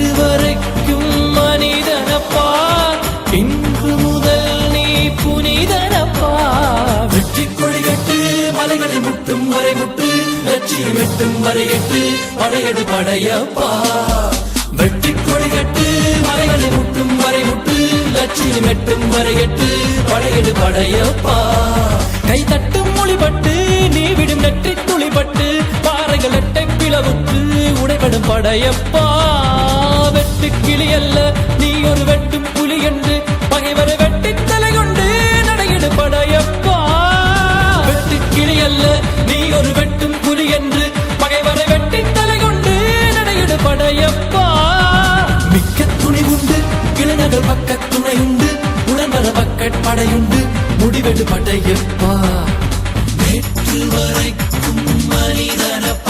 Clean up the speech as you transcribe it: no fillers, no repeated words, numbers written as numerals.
நேற்று வரைக்கும் மனிதனப்பா, இன்று முதல் நீ புனிதனப்பா. வெற்றி கொடிகட்டு மலைகளை முட்டும் வரை முட்டு, லட்சியம் எட்டும் வரை எட்டு, படையெடு படையப்பா. வெற்றி கொடிகட்டு மலைகளை முட்டும் வரை முட்டு, லட்சியம் எட்டும் வரை எட்டு, படையெடு படையப்பா. கை தட்டும் மொழிபட்டு நீ விடும் நெற்றி துளிபட்டு, பாறைகள் எட்டை பிளவுற்று உடைபடும் படையப்பா. வெட்டு கிளி அல்ல நீ ஒரு வெட்டும் புலி என்று, பகைவரை வெட்டி தலை கொண்டு நடையிடு படையப்பா. வெட்டு கிளி அல்ல நீ ஒரு வெட்டும் புலி என்று, பகைவரை வெட்டி தலை கொண்டு நடையிடு படையப்பா. மிக்க துணி உண்டு இளைஞர்கள் பக்க துணை உண்டு, உடன்பட பக்கட் படையுண்டு, முடிவெடு படையப்பா. நேற்று வரைக்கும் மனிதனப்பா,